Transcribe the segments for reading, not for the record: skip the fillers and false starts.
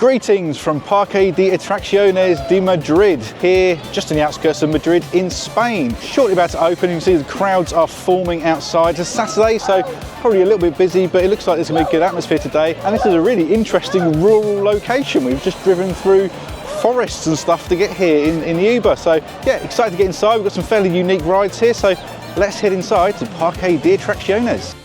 Greetings from Parque de Atracciones de Madrid, here just on the outskirts of Madrid in Spain. Shortly about to open, you can see the crowds are forming outside. It's Saturday, so probably a little bit busy, but it looks like there's going to be a good atmosphere today. And this is a really interesting rural location. We've just driven through forests and stuff to get here in the Uber. So yeah, excited to get inside. We've got some fairly unique rides here, so let's head inside to Parque de Atracciones.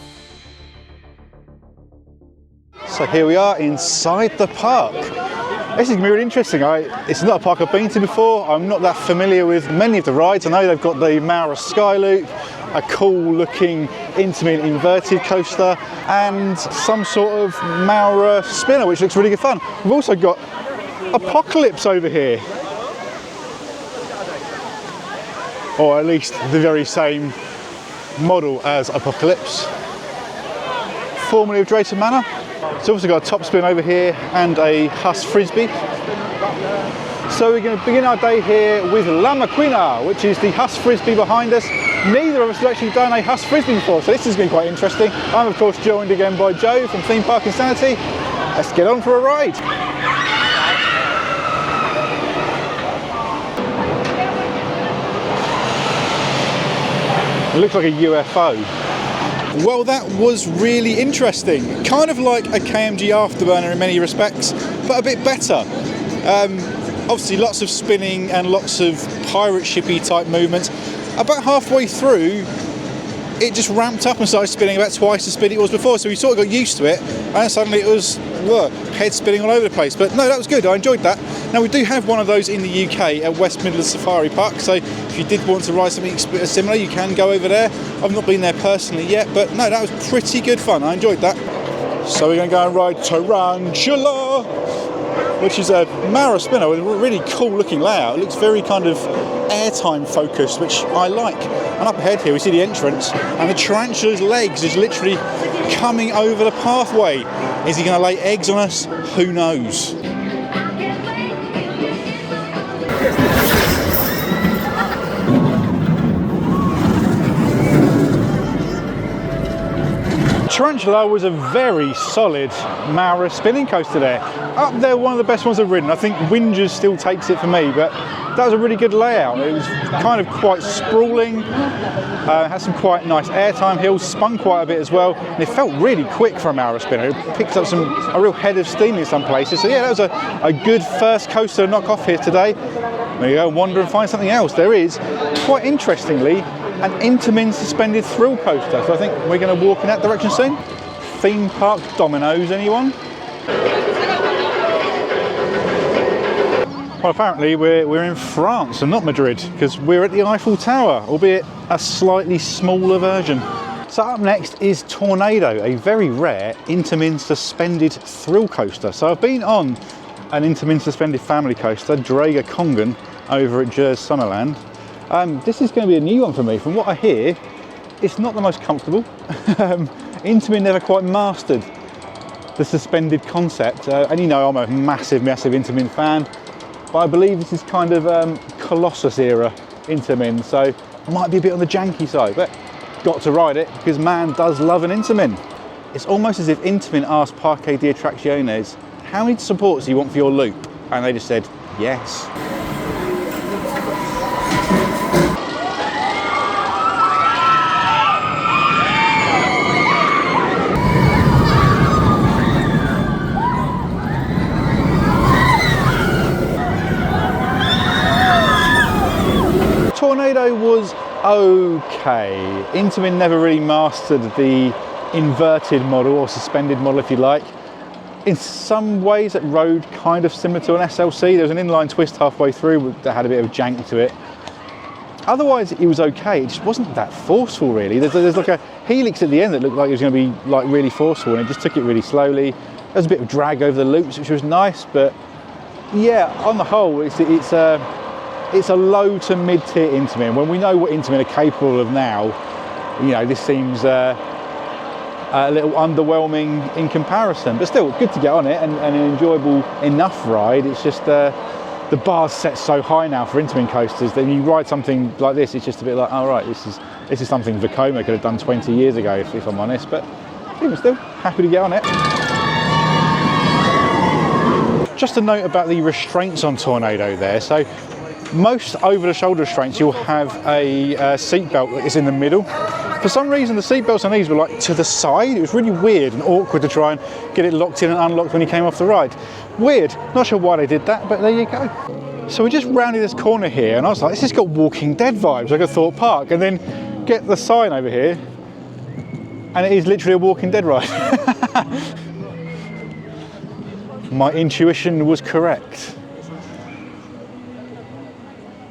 So here we are inside the park. This is going to be really interesting. It's not a park I've been to before. I'm not that familiar with many of the rides. I know they've got the Maura Sky Loop, a cool looking intimate inverted coaster, and some sort of Maura spinner, which looks really good fun. We've also got Apocalypse over here. Or at least the very same model as Apocalypse. Formerly of Drayton Manor. It's also got a top spin over here and a Huss Frisbee. So we're going to begin our day here with La Maquina, which is the Huss Frisbee behind us. Neither of us have actually done a Huss Frisbee before, so this is going to be quite interesting. I'm of course joined again by Joe from Theme Park Insanity. Let's get on for a ride. It looks like a UFO. Well, that was really interesting. Kind of like a KMG Afterburner in many respects, but a bit better. Obviously lots of spinning and lots of pirate shippy type movements. About halfway through, it just ramped up and started spinning about twice the speed it was before, so we sort of got used to it, and suddenly it was head spinning all over the place. But no, that was good, I enjoyed that. Now we do have one of those in the UK at West Midlands Safari Park, so if you did want to ride something similar, you can go over there. I've not been there personally yet, but no, that was pretty good fun, I enjoyed that. So we're going to go and ride Tarántula, which is a Maura spinner with a really cool looking layout. It looks very kind of airtime focused, which I like. And up ahead here we see the entrance, and the tarantula's legs is literally coming over the pathway. Is he going to lay eggs on us? Who knows? Tarántula was a very solid Maura spinning coaster there. Up there, one of the best ones I've ridden. I think Wingers still takes it for me, but that was a really good layout. It was kind of quite sprawling, had some quite nice airtime hills, spun quite a bit as well, and it felt really quick for a Maura spinner. It picked up a real head of steam in some places. So yeah, that was a good first coaster to knock off here today. There you go, wander and find something else. There is, quite interestingly, an Intamin suspended thrill coaster. So I think we're going to walk in that direction soon. Theme park dominoes, anyone? Well, apparently we're in France and not Madrid, because we're at the Eiffel Tower, albeit a slightly smaller version. So up next is Tornado, a very rare Intamin suspended thrill coaster. So I've been on an Intamin suspended family coaster, Drager Kongen, over at Jers Summerland. This is going to be a new one for me. From what I hear, it's not the most comfortable. Intamin never quite mastered the suspended concept, and you know I'm a massive Intamin fan, but I believe this is kind of Colossus era Intamin, so might be a bit on the janky side, but got to ride it because man does love an Intamin. It's almost as if Intamin asked Parque de Atracciones, how many supports do you want for your loop? And they just said, yes. Tornado was okay. Intamin never really mastered the inverted model or suspended model, if you like. In some ways it rode kind of similar to an SLC. There was an inline twist halfway through that had a bit of jank to it. Otherwise it was okay, it just wasn't that forceful really. There's like a helix at the end that looked like it was going to be like really forceful, and it just took it really slowly. There was a bit of drag over the loops, which was nice, but yeah, on the whole it's a low to mid-tier Intamin. When we know what Intamin are capable of now, you know, this seems a little underwhelming in comparison, but still good to get on it and an enjoyable enough ride. It's just the bar's set so high now for Intamin coasters that when you ride something like this, it's just a bit like, all right, this is something Vekoma could have done 20 years ago, if I'm honest, but even still, happy to get on it. Just a note about the restraints on Tornado there. So most over-the-shoulder restraints, you'll have a seat belt that is in the middle. For some reason, the seat belts on these were like to the side. It was really weird and awkward to try and get it locked in and unlocked when you came off the ride. Weird. Not sure why they did that, but there you go. So we just rounded this corner here, and I was like, this has got Walking Dead vibes, like a Thorpe Park. And then get the sign over here, and it is literally a Walking Dead ride. My intuition was correct.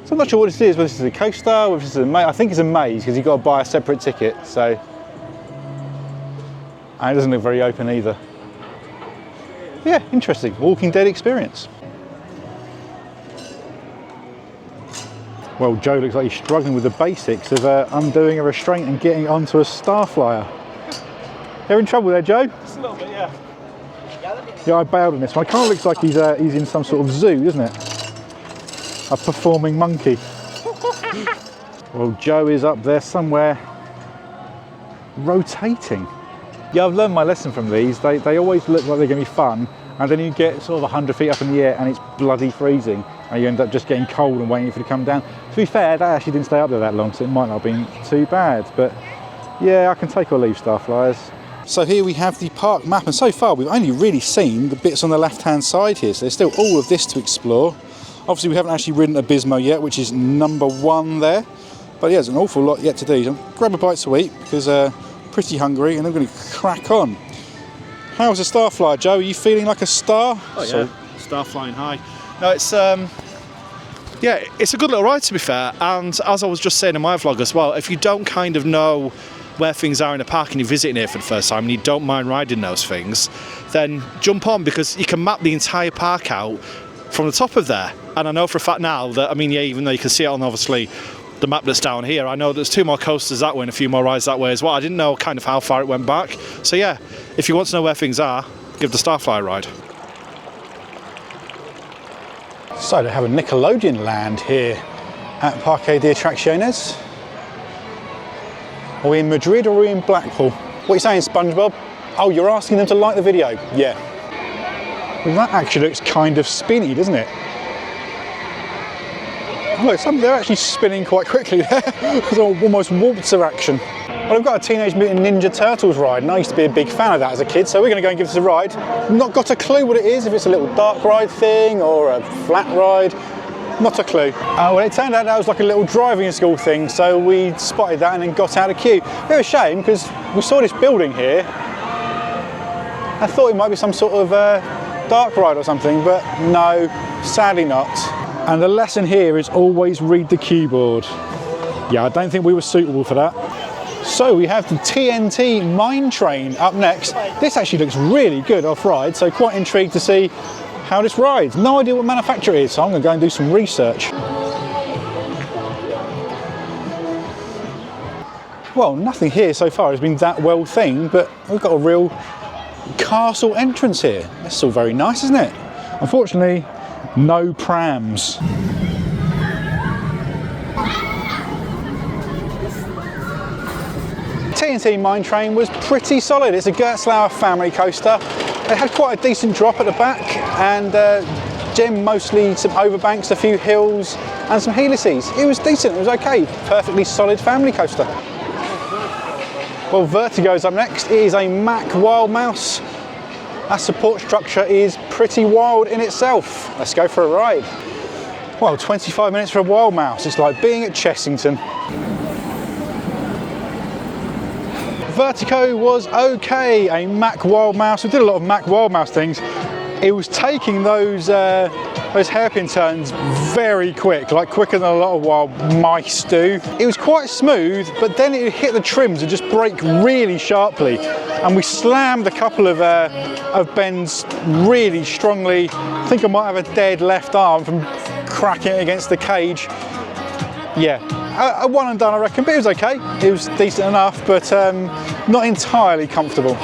So I'm not sure what this is, whether this is a coaster, whether this is a maze. I think it's a maze because you've got to buy a separate ticket, so. And it doesn't look very open either. Yeah, interesting. Walking Dead experience. Well, Joe looks like he's struggling with the basics of undoing a restraint and getting onto a Starflyer. You're in trouble there, Joe? Just a little bit, yeah. Yeah, I bailed on this one. It kind of looks like he's in some sort of zoo, doesn't it? A performing monkey. Well, Joe is up there somewhere rotating. Yeah, I've learned my lesson from these. They always look like they're going to be fun, and then you get sort of 100 feet up in the air and it's bloody freezing, and you end up just getting cold and waiting for it to come down. To be fair, that actually didn't stay up there that long, so it might not have been too bad. But yeah, I can take or leave Starflyers. So here we have the park map, and so far we've only really seen the bits on the left-hand side here, so there's still all of this to explore. Obviously we haven't actually ridden Abismo yet, which is number 1 there, but yeah, there's an awful lot yet to do. So grab a bite to eat, because pretty hungry, and I'm going to crack on. How's the Starflyer, Joe? Are you feeling like a star? Oh yeah, star flying high. No, it's yeah, it's a good little ride, to be fair, and as I was just saying in my vlog as well, if you don't kind of know where things are in the park and you're visiting here for the first time and you don't mind riding those things, then jump on, because you can map the entire park out from the top of there. And I know for a fact now that, I mean, yeah, even though you can see it on obviously the map that's down here, I know there's 2 more coasters that way and a few more rides that way as well. I didn't know kind of how far it went back. So yeah, if you want to know where things are, give the Starflyer a ride. So they have a Nickelodeon Land here at Parque de Atracciones. Are we in Madrid or are we in Blackpool? What are you saying, SpongeBob? Oh, you're asking them to like the video? Yeah. Well, that actually looks kind of spinny, doesn't it? Oh, look, they're actually spinning quite quickly there. There's almost waltzer action. Well, I've got a Teenage Mutant Ninja Turtles ride, and I used to be a big fan of that as a kid, so we're going to go and give this a ride. Not got a clue what it is, if it's a little dark ride thing or a flat ride. Not a clue. Well, it turned out that was like a little driving school thing, so we spotted that and then got out of queue. Bit of a shame, because we saw this building here. I thought it might be some sort of dark ride or something, but no, sadly not. And the lesson here is always read the cue board. Yeah, I don't think we were suitable for that. So we have the TNT Mine Train up next. This actually looks really good off-ride, so quite intrigued to see how this rides. No idea what manufacturer it is, so I'm going to go and do some research. Well, nothing here so far has been that well themed, but we've got a real castle entrance here. That's all very nice, isn't it? Unfortunately, no prams. TNT Mine Train was pretty solid. It's a Gerstlauer family coaster. It had quite a decent drop at the back, and Jim mostly some overbanks, a few hills and some helices. It was decent, it was okay. Perfectly solid family coaster. Well, Vértigo's up next. It is a Mack Wild Mouse. That support structure is pretty wild in itself. Let's go for a ride. Well, 25 minutes for a Wild Mouse. It's like being at Chessington. Vértigo was okay. A Mack Wild Mouse. We did a lot of Mack Wild Mouse things. It was taking those hairpin turns very quick, like quicker than a lot of wild mice do. It was quite smooth, but then it would hit the trims and just brake really sharply. And we slammed a couple of bends really strongly. I think I might have a dead left arm from cracking it against the cage. Yeah, a one and done I reckon, but it was okay. It was decent enough, but not entirely comfortable.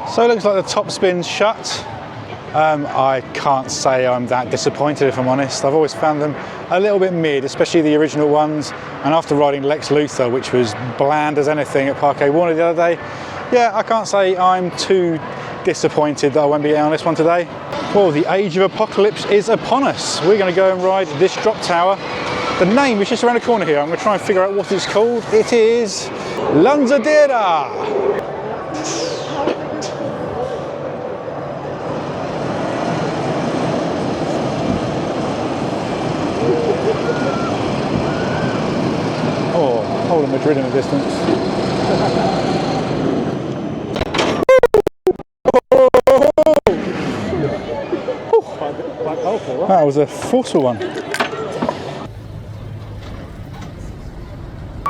So it looks like the top spin's shut. I can't say I'm that disappointed, if I'm honest. I've always found them a little bit mid, especially the original ones. And after riding Lex Luthor, which was bland as anything at Parque Warner the other day, yeah, I can't say I'm too disappointed that I won't be on this one today. Well, the age of apocalypse is upon us. We're going to go and ride this drop tower. The name is just around the corner here. I'm going to try and figure out what it's called. It is Lanzadera. Oh, whole of Madrid in the distance. That was a forceful one.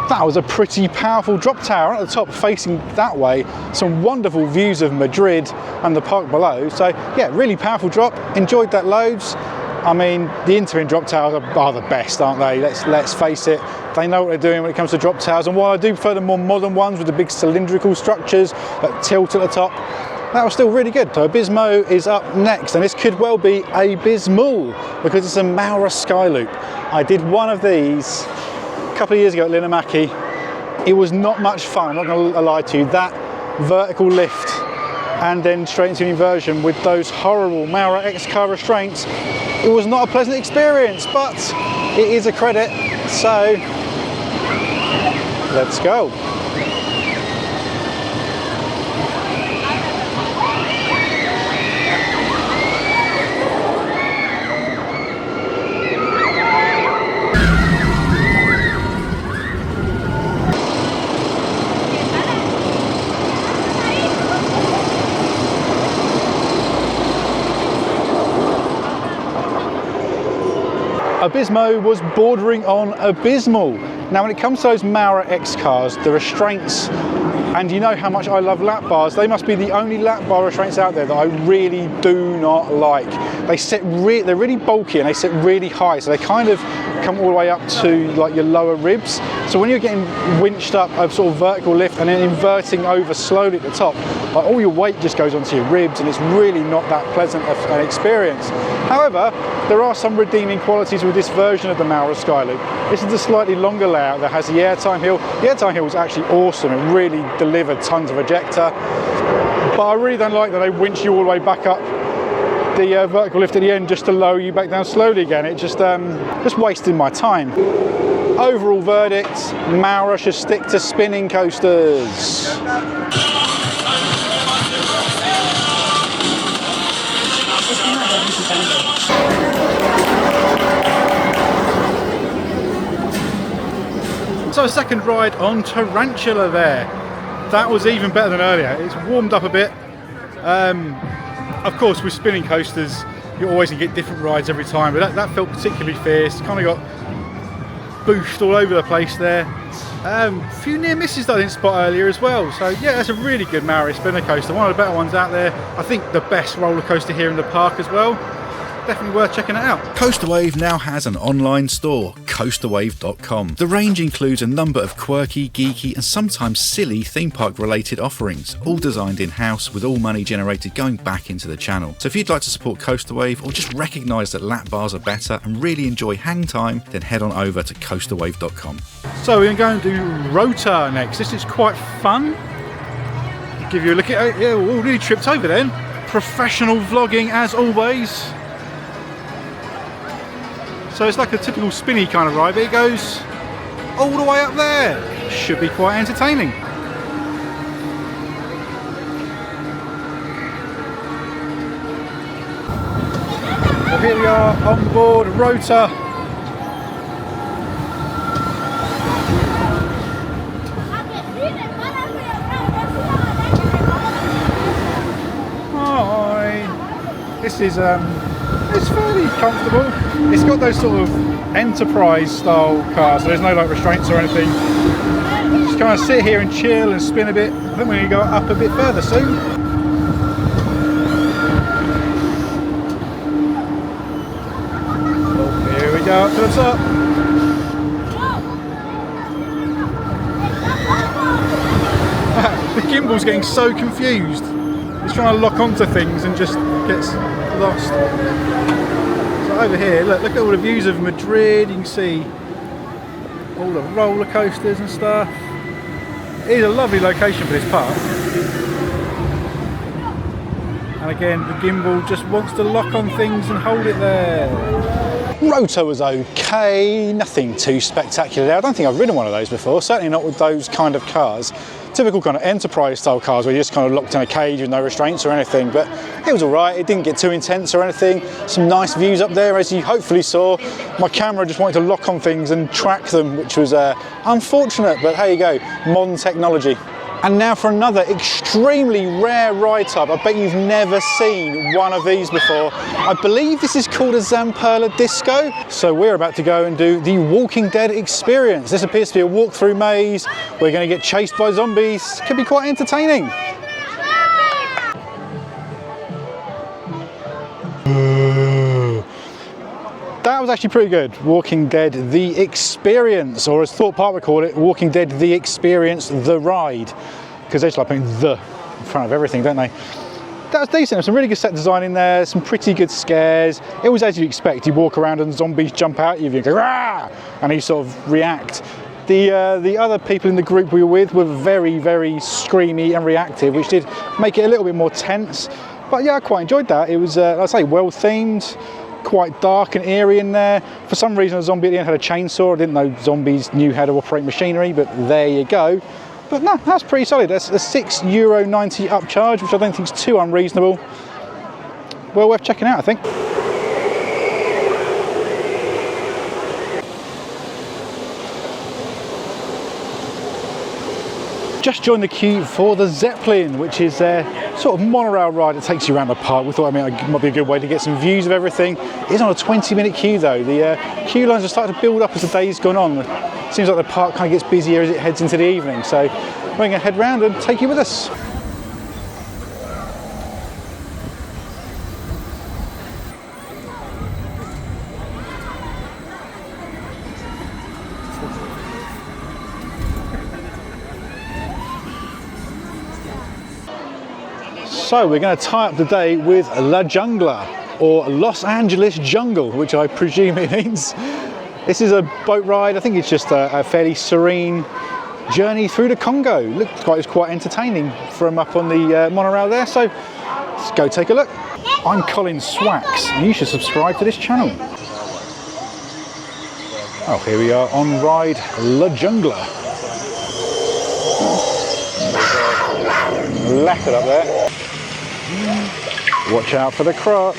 That was a pretty powerful drop tower at the top, facing that way. Some wonderful views of Madrid and the park below. So yeah, really powerful drop. Enjoyed that loads. I mean, the interim drop towers are the best, aren't they? Let's face it. They know what they're doing when it comes to drop towers. And while I do prefer the more modern ones with the big cylindrical structures that tilt at the top, that was still really good. So Abismo is up next, and this could well be abysmal because it's a Maura Sky Loop. I did one of these a couple of years ago at Linnamaki. It was not much fun, I'm not going to lie to you. That vertical lift and then straight into inversion with those horrible Maura X-car restraints, it was not a pleasant experience, but it is a credit, so let's go. Abismo was bordering on abysmal. Now when it comes to those Maura X cars, the restraints, and you know how much I love lap bars, they must be the only lap bar restraints out there that I really do not like. They're really bulky and they sit really high, so they kind of come all the way up to like your lower ribs. So when you're getting winched up a sort of vertical lift and then inverting over slowly at the top, like all your weight just goes onto your ribs and it's really not that pleasant an experience. However, there are some redeeming qualities with this version of the Maura Sky Loop. This is the slightly longer layout that has the airtime hill. The airtime hill was actually awesome. It really delivered tons of ejector. But I really don't like that they winch you all the way back up the vertical lift at the end just to lower you back down slowly again. It just wasting my time. Overall verdict, Maura should stick to spinning coasters. So a second ride on Tarántula there. That was even better than earlier. It's warmed up a bit. Of course, with spinning coasters, you always can get different rides every time, but that felt particularly fierce. Kind of got boosted all over the place there. A few near misses that I didn't spot earlier as well. So yeah, that's a really good Maura spinner coaster. One of the better ones out there. I think the best roller coaster here in the park as well. Definitely worth checking it out. Coasterwave now has an online store, coasterwave.com. The range includes a number of quirky, geeky and sometimes silly theme park related offerings, all designed in-house with all money generated going back into the channel. So if you'd like to support Coasterwave or just recognise that lap bars are better and really enjoy hang time, then head on over to coasterwave.com. So we're going to do Rotor next. This is quite fun. Give you a look at it. Yeah, we're all really tripped over then. Professional vlogging as always. So it's like a typical spinny kind of ride, but it goes all the way up there. Should be quite entertaining. So here we are on board Rotor. Hi. This is it's fairly comfortable. It's got those sort of enterprise style cars, so there's no like restraints or anything. Just kind of sit here and chill and spin a bit. I think we're going to go up a bit further soon. Oh, here we go up to the top. The gimbal's getting so confused. He's trying to lock onto things and just gets lost. So over here, look at all the views of Madrid. You can see all the roller coasters and stuff. It is a lovely location for this park. And again, the gimbal just wants to lock on things and hold it there. Rotor was okay, nothing too spectacular there. I don't think I've ridden one of those before, certainly not with those kind of cars. Typical kind of enterprise style cars where you're just kind of locked in a cage with no restraints or anything, but it was alright, it didn't get too intense or anything. Some nice views up there, as you hopefully saw. My camera just wanted to lock on things and track them, which was unfortunate, but there you go, modern technology. And now for another extremely rare ride type. I bet you've never seen one of these before. I believe this is called a Zamperla Disco. So we're about to go and do the Walking Dead experience. This appears to be a walk-through maze. We're going to get chased by zombies. Could be quite entertaining. That was actually pretty good. Walking Dead The Experience, or as Thought Park would call it, Walking Dead The Experience The Ride, because they just like putting the in front of everything, don't they? That was decent. There's some really good set design in there, some pretty good scares. It was as you'd expect. You walk around and zombies jump out, you go, "Rah!" and you sort of react. The other people in the group we were with were very, very screamy and reactive, which did make it a little bit more tense. But yeah, I quite enjoyed that. It was, like I say, well themed. Quite dark and eerie in there. For some reason a zombie at the end had a chainsaw. I didn't know zombies knew how to operate machinery, but there you go. But no, that's pretty solid. That's a €6.90 upcharge, which I don't think is too unreasonable. Well worth checking out, I think. Just joined the queue for the Zeppelin, which is a sort of monorail ride that takes you around the park. We thought, it might be a good way to get some views of everything. It is on a 20-minute queue though. The queue lines are starting to build up as the day's gone on. It seems like the park kind of gets busier as it heads into the evening. So we're going to head round and take you with us. So we're going to tie up the day with La Jungla, or Los Angeles Jungle, which I presume it means. This is a boat ride. I think it's just a fairly serene journey through the Congo. Looks like it's quite entertaining from up on the monorail there. So let's go take a look. I'm Colin Swax, and you should subscribe to this channel. Oh, here we are on ride La Jungla. Leopard up there. Watch out for the crocs.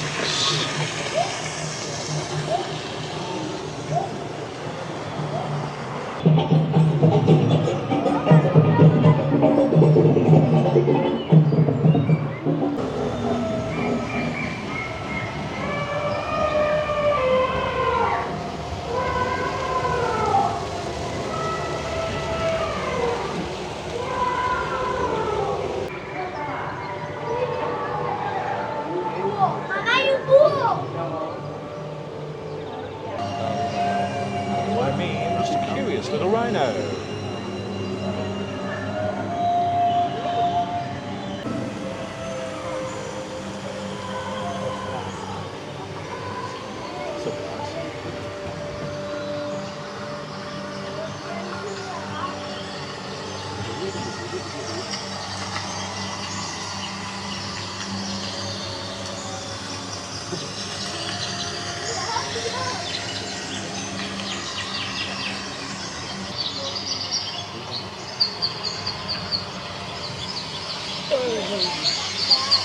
Little rhino.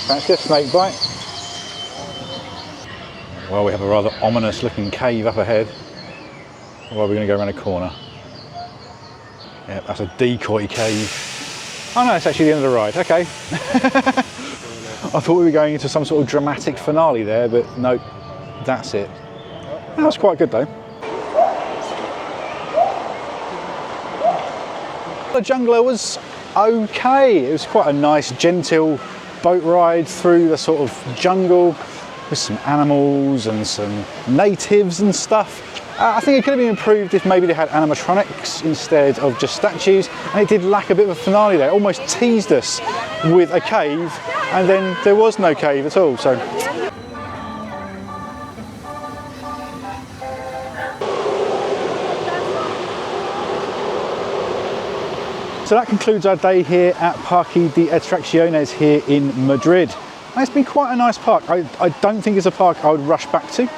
Fancy a snake bite. Well, we have a rather ominous looking cave up ahead. Well, we're going to go around a corner. Yeah, that's a decoy cave. Oh no, it's actually the end of the ride. Okay. I thought we were going into some sort of dramatic finale there, but no, that's it. That's quite good though. The Jungler was okay. It was quite a nice, gentle boat ride through the sort of jungle with some animals and some natives and stuff. I think it could have been improved if maybe they had animatronics instead of just statues, and it did lack a bit of a finale there. It almost teased us with a cave and then there was no cave at all. So. So that concludes our day here at Parque de Atracciones here in Madrid. And it's been quite a nice park. I don't think it's a park I would rush back to.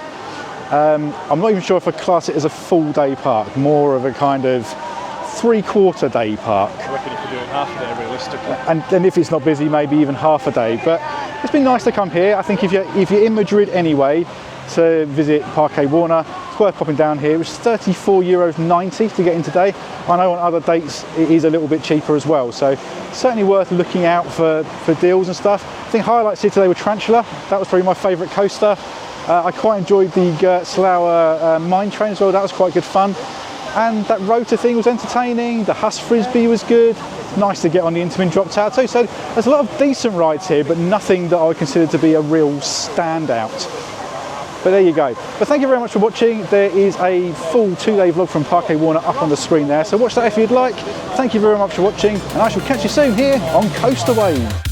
I'm not even sure if I'd class it as a full day park, more of a kind of 3/4 day park. I reckon you could do it half a day realistically. And then if it's not busy, maybe even half a day. But it's been nice to come here. I think if you're in Madrid anyway, to visit Parque Warner, it's worth popping down here. It was €34.90 to get in today. I know on other dates it is a little bit cheaper as well, so certainly worth looking out for deals and stuff. I think highlights here today were Tarántula. That was probably my favourite coaster. I quite enjoyed the Slough mine train as well. That was quite good fun. And that rotor thing was entertaining. The Huss Frisbee was good. Nice to get on the Intamin drop tower too. So there's a lot of decent rides here, but nothing that I would consider to be a real standout. But there you go. But thank you very much for watching. There is a full 2-day vlog from Parque Warner up on the screen there. So watch that if you'd like. Thank you very much for watching, and I shall catch you soon here on Coaster Wave.